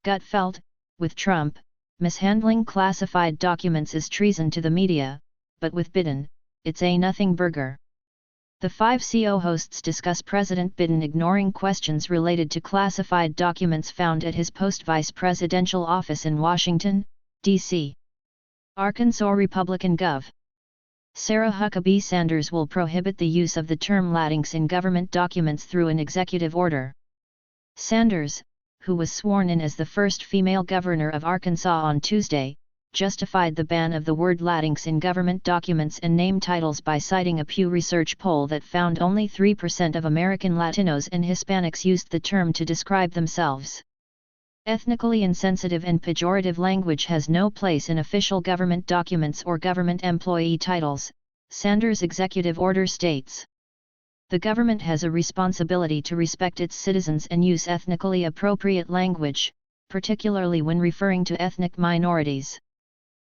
Gutfeld, with Trump, mishandling classified documents is treason to the media, but with Biden, it's a nothing burger. The 5CO hosts discuss President Biden ignoring questions related to classified documents found at his post-vice presidential office in Washington, D.C. Arkansas Republican Gov. Sarah Huckabee Sanders will prohibit the use of the term Latinx in government documents through an executive order. Sanders, who was sworn in as the first female governor of Arkansas on Tuesday, justified the ban of the word Latinx in government documents and name titles by citing a Pew Research poll that found only 3% of American Latinos and Hispanics used the term to describe themselves. Ethnically insensitive and pejorative language has no place in official government documents or government employee titles, Sanders' executive order states. The government has a responsibility to respect its citizens and use ethnically appropriate language, particularly when referring to ethnic minorities.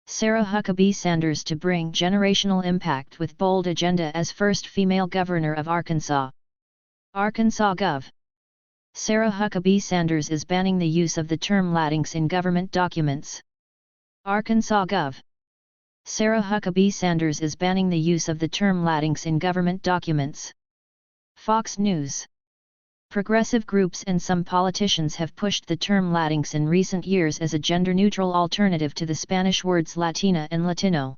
Sarah Huckabee Sanders to bring generational impact with bold agenda as first female governor of Arkansas. Arkansas Gov. Sarah Huckabee Sanders is banning the use of the term Latinx in government documents. Arkansas Gov. Sarah Huckabee Sanders is banning the use of the term Latinx in government documents. Fox News. Progressive groups and some politicians have pushed the term Latinx in recent years as a gender-neutral alternative to the Spanish words Latina and Latino.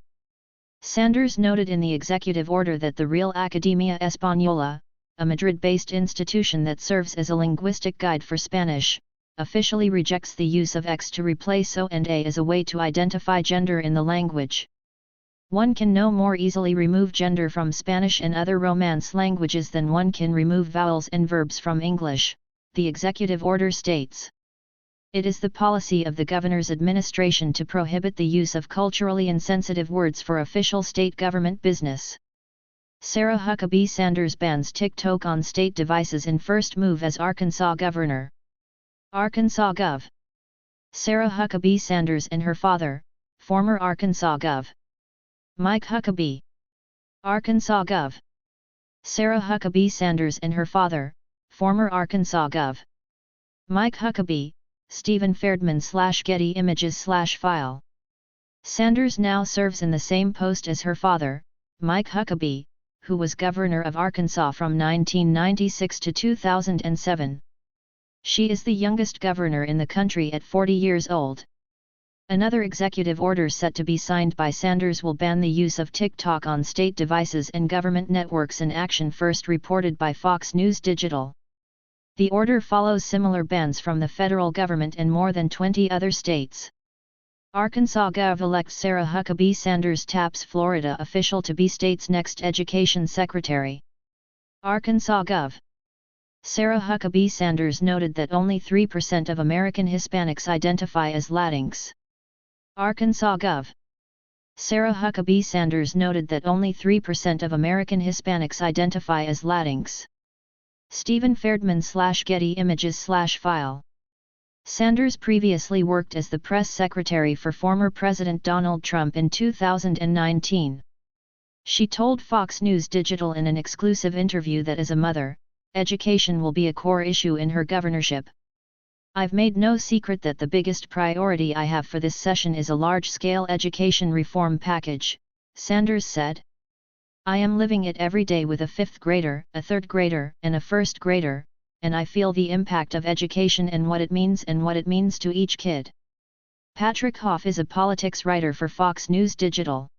Sanders noted in the executive order that the Real Academia Española, a Madrid-based institution that serves as a linguistic guide for Spanish, officially rejects the use of X to replace O and A as a way to identify gender in the language. One can no more easily remove gender from Spanish and other Romance languages than one can remove vowels and verbs from English, the executive order states. It is the policy of the governor's administration to prohibit the use of culturally insensitive words for official state government business. Sarah Huckabee Sanders bans TikTok on state devices in first move as Arkansas governor. Arkansas Gov. Sarah Huckabee Sanders and her father, former Arkansas Gov. Mike Huckabee. Arkansas Gov. Sarah Huckabee Sanders and her father, former Arkansas Gov. Mike Huckabee, Stephen Ferdman/Getty Images/File. Sanders now serves in the same post as her father, Mike Huckabee, who was governor of Arkansas from 1996 to 2007. She is the youngest governor in the country at 40 years old. Another executive order set to be signed by Sanders will ban the use of TikTok on state devices and government networks, an action first reported by Fox News Digital. The order follows similar bans from the federal government and more than 20 other states. Arkansas Gov-elect Sarah Huckabee Sanders taps Florida official to be state's next education secretary. Arkansas Gov. Sarah Huckabee Sanders noted that only 3% of American Hispanics identify as Latinx. Arkansas Gov. Sarah Huckabee Sanders noted that only 3% of American Hispanics identify as Latinx. Stephen Ferdman/Getty Images/File. Sanders previously worked as the press secretary for former President Donald Trump in 2019. She told Fox News Digital in an exclusive interview that as a mother, education will be a core issue in her governorship. I've made no secret that the biggest priority I have for this session is a large-scale education reform package, Sanders said. I am living it every day with a fifth grader, a third grader, and a first grader, and I feel the impact of education and what it means to each kid. Patrick Hoff is a politics writer for Fox News Digital.